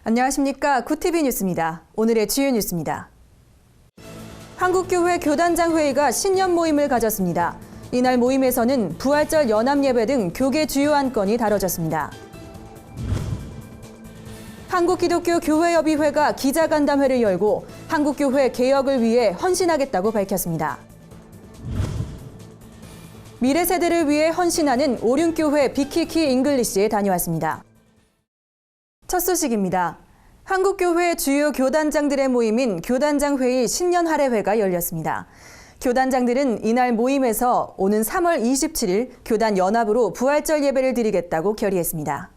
안녕하십니까. 구티비 뉴스입니다. 오늘의 주요 뉴스입니다. 한국교회 교단장 회의가 신년 모임을 가졌습니다. 이날 모임에서는 부활절 연합예배 등 교계 주요 안건이 다뤄졌습니다. 한국기독교교회협의회가 기자간담회를 열고 한국교회 개혁을 위해 헌신하겠다고 밝혔습니다. 미래 세대를 위해 헌신하는 오륜교회 빅키키 잉글리시에 다녀왔습니다. 첫 소식입니다. 한국교회 주요 교단장들의 모임인 교단장회의 신년 할애회가 열렸습니다. 교단장들은 이날 모임에서 오는 3월 27일 교단 연합으로 부활절 예배를 드리겠다고 결의했습니다.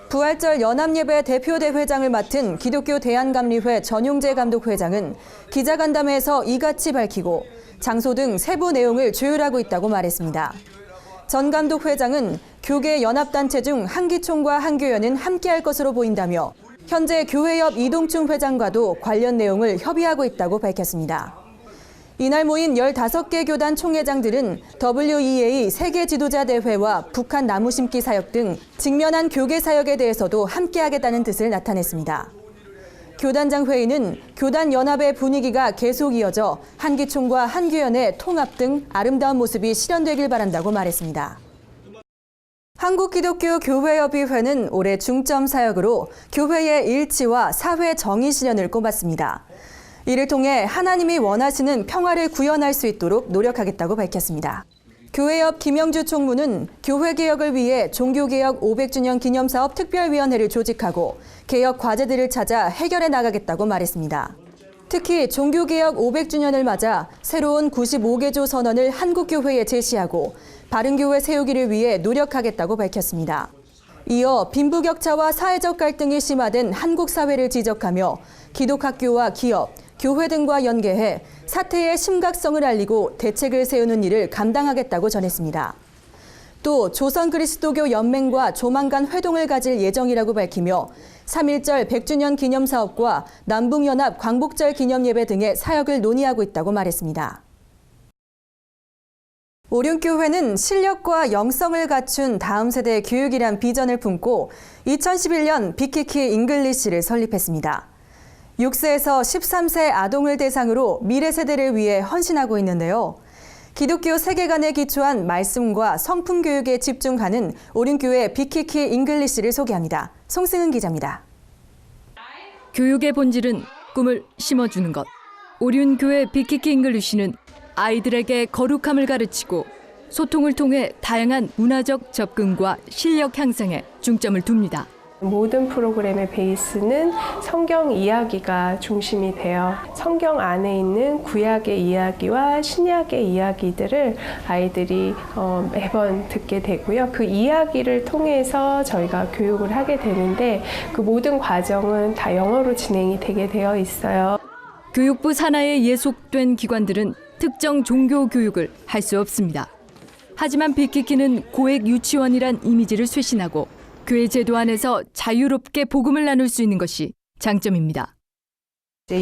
부활절 연합예배 대표대회장을 맡은 기독교 대한감리회 전용재 감독회장은 기자간담회에서 이같이 밝히고 장소 등 세부 내용을 조율하고 있다고 말했습니다. 전 감독회장은 교계 연합단체 중 한기총과 한교연은 함께할 것으로 보인다며 현재 교회협 이동충 회장과도 관련 내용을 협의하고 있다고 밝혔습니다. 이날 모인 15개 교단 총회장들은 WEA 세계 지도자 대회와 북한 나무 심기 사역 등 직면한 교계 사역에 대해서도 함께하겠다는 뜻을 나타냈습니다. 교단장 회의는 교단 연합의 분위기가 계속 이어져 한기총과 한교연의 통합 등 아름다운 모습이 실현되길 바란다고 말했습니다. 한국기독교교회협의회는 올해 중점 사역으로 교회의 일치와 사회 정의 실현을 꼽았습니다. 이를 통해 하나님이 원하시는 평화를 구현할 수 있도록 노력하겠다고 밝혔습니다. 교회협 김영주 총무는 교회 개혁을 위해 종교개혁 500주년 기념사업 특별위원회를 조직하고 개혁 과제들을 찾아 해결해 나가겠다고 말했습니다. 특히 종교개혁 500주년을 맞아 새로운 95개조 선언을 한국교회에 제시하고 바른교회 세우기를 위해 노력하겠다고 밝혔습니다. 이어 빈부격차와 사회적 갈등이 심화된 한국 사회를 지적하며 기독학교와 기업, 교회 등과 연계해 사태의 심각성을 알리고 대책을 세우는 일을 감당하겠다고 전했습니다. 또 조선그리스도교 연맹과 조만간 회동을 가질 예정이라고 밝히며 3.1절 100주년 기념사업과 남북연합 광복절 기념예배 등의 사역을 논의하고 있다고 말했습니다. 오륜교회는 실력과 영성을 갖춘 다음 세대의 교육이란 비전을 품고 2011년 빅키키 잉글리시를 설립했습니다. 6세에서 13세 아동을 대상으로 미래 세대를 위해 헌신하고 있는데요. 기독교 세계관에 기초한 말씀과 성품 교육에 집중하는 오륜교회 빅키키 잉글리시를 소개합니다. 송승은 기자입니다. 교육의 본질은 꿈을 심어주는 것. 오륜교회 빅키키 잉글리시는 아이들에게 거룩함을 가르치고 소통을 통해 다양한 문화적 접근과 실력 향상에 중점을 둡니다. 모든 프로그램의 베이스는 성경 이야기가 중심이 되어 성경 안에 있는 구약의 이야기와 신약의 이야기들을 아이들이 매번 듣게 되고요. 그 이야기를 통해서 저희가 교육을 하게 되는데 그 모든 과정은 다 영어로 진행이 되게 되어 있어요. 교육부 산하에 예속된 기관들은 특정 종교 교육을 할 수 없습니다. 하지만 빅키키는 고액 유치원이란 이미지를 쇄신하고 교회 제도 안에서 자유롭게 복음을 나눌 수 있는 것이 장점입니다.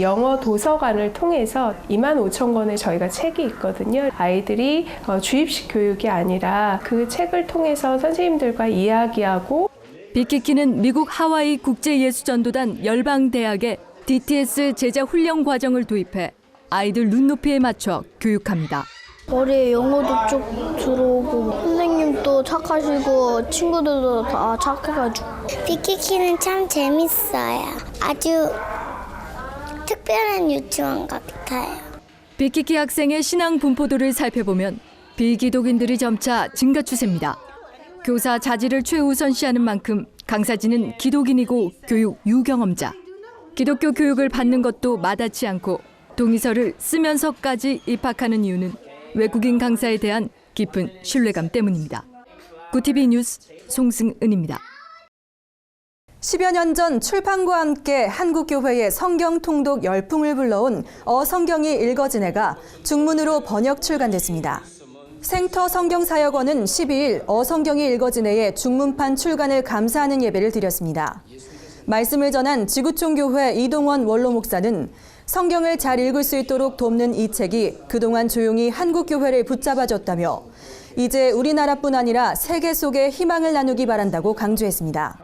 영어 도서관을 통해서 25,000권의 저희가 책이 있거든요. 아이들이 주입식 교육이 아니라 그 책을 통해서 선생님들과 이야기하고 빅키키는 미국 하와이 국제예수전도단 열방대학의 DTS 제자 훈련 과정을 도입해 아이들 눈높이에 맞춰 교육합니다. 머리에 영어도 쭉 들어오고 선생님도 착하시고 친구들도 다 착해가지고 빅키키는 참 재밌어요. 아주 특별한 유치원 같아요. 빅키키 학생의 신앙 분포도를 살펴보면 비기독인들이 점차 증가 추세입니다. 교사 자질을 최우선시하는 만큼 강사진은 기독인이고 교육 유경험자. 기독교 교육을 받는 것도 마다치 않고 동의서를 쓰면서까지 입학하는 이유는 외국인 강사에 대한 깊은 신뢰감 때문입니다. 구티비 뉴스 송승은입니다. 10여 년 전 출판과 함께 한국교회의 성경 통독 열풍을 불러온 어성경이 읽어진 해가 중문으로 번역 출간됐습니다. 생터 성경사역원은 12일 어성경이 읽어진 해의 중문판 출간을 감사하는 예배를 드렸습니다. 말씀을 전한 지구촌교회 이동원 원로 목사는 성경을 잘 읽을 수 있도록 돕는 이 책이 그동안 조용히 한국교회를 붙잡아줬다며 이제 우리나라뿐 아니라 세계 속에 희망을 나누기 바란다고 강조했습니다.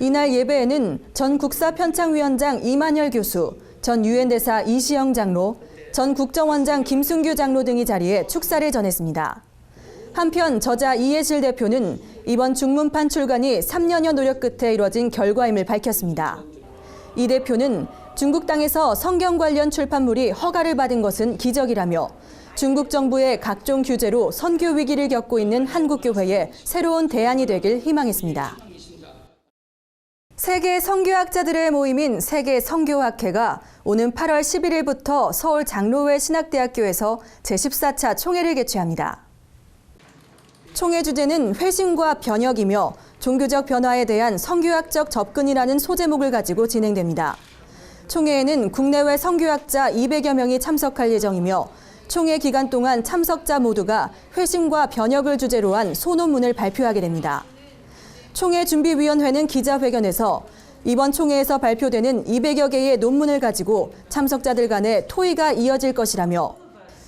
이날 예배에는 전 국사편창위원장 이만열 교수, 전 유엔 대사 이시영 장로, 전 국정원장 김순규 장로 등이 자리해 축사를 전했습니다. 한편 저자 이해실 대표는 이번 중문판 출간이 3년여 노력 끝에 이뤄진 결과임을 밝혔습니다. 이 대표는 중국 땅에서 성경 관련 출판물이 허가를 받은 것은 기적이라며 중국 정부의 각종 규제로 선교 위기를 겪고 있는 한국교회에 새로운 대안이 되길 희망했습니다. 세계 선교학자들의 모임인 세계선교학회가 오는 8월 11일부터 서울 장로회 신학대학교에서 제14차 총회를 개최합니다. 총회 주제는 회심과 변혁이며 종교적 변화에 대한 선교학적 접근이라는 소제목을 가지고 진행됩니다. 총회에는 국내외 선교학자 200여 명이 참석할 예정이며 총회 기간 동안 참석자 모두가 회심과 변혁을 주제로 한 소논문을 발표하게 됩니다. 총회 준비위원회는 기자회견에서 이번 총회에서 발표되는 200여 개의 논문을 가지고 참석자들 간의 토의가 이어질 것이라며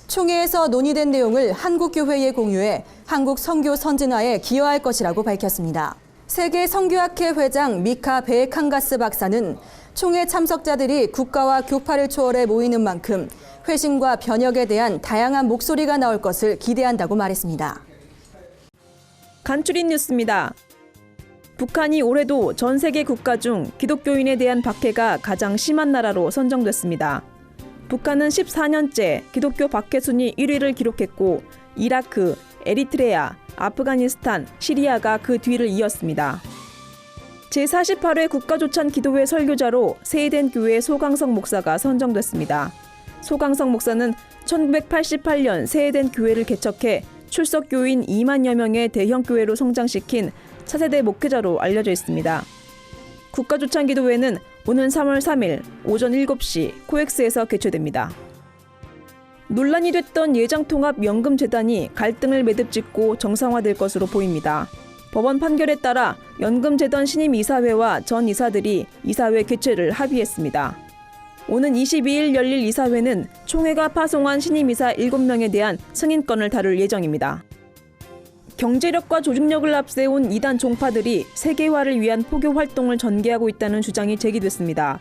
총회에서 논의된 내용을 한국교회에 공유해 한국 선교 선진화에 기여할 것이라고 밝혔습니다. 세계선교학회 회장 미카 베에칸가스 박사는 총회 참석자들이 국가와 교파를 초월해 모이는 만큼 회심과 변혁에 대한 다양한 목소리가 나올 것을 기대한다고 말했습니다. 간추린 뉴스입니다. 북한이 올해도 전 세계 국가 중 기독교인에 대한 박해가 가장 심한 나라로 선정됐습니다. 북한은 14년째 기독교 박해 순위 1위를 기록했고 이라크, 에리트레아, 아프가니스탄, 시리아가 그 뒤를 이었습니다. 제48회 국가조찬 기도회 설교자로 세이덴 교회 소강석 목사가 선정됐습니다. 소강석 목사는 1988년 세이덴 교회를 개척해 출석 교인 2만여 명의 대형 교회로 성장시킨 차세대 목회자로 알려져 있습니다. 국가조찬 기도회는 오는 3월 3일 오전 7시 코엑스에서 개최됩니다. 논란이 됐던 예장통합연금재단이 갈등을 매듭짓고 정상화될 것으로 보입니다. 법원 판결에 따라 연금재단 신임이사회와 전 이사들이 이사회 개최를 합의했습니다. 오는 22일 열릴 이사회는 총회가 파송한 신임이사 7명에 대한 승인권을 다룰 예정입니다. 경제력과 조직력을 앞세운 이단 종파들이 세계화를 위한 포교 활동을 전개하고 있다는 주장이 제기됐습니다.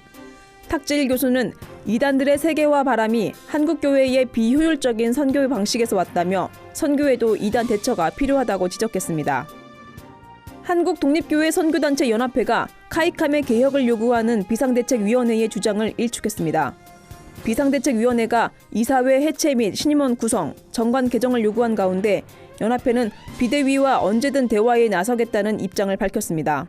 탁재일 교수는 이단들의 세계화 바람이 한국교회의 비효율적인 선교 방식에서 왔다며 선교에도 이단 대처가 필요하다고 지적했습니다. 한국독립교회 선교단체 연합회가 카이캄의 개혁을 요구하는 비상대책위원회의 주장을 일축했습니다. 비상대책위원회가 이사회 해체 및 신임원 구성, 정관 개정을 요구한 가운데 연합회는 비대위와 언제든 대화에 나서겠다는 입장을 밝혔습니다.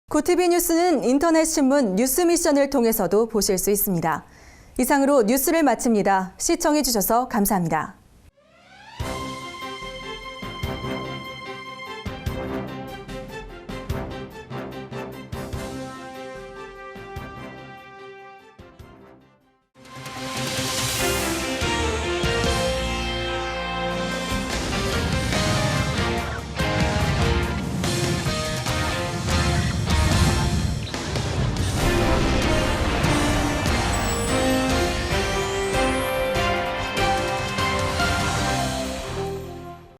고티비 뉴스는 인터넷 신문 뉴스미션을 통해서도 보실 수 있습니다. 이상으로 뉴스를 마칩니다. 시청해 주셔서 감사합니다.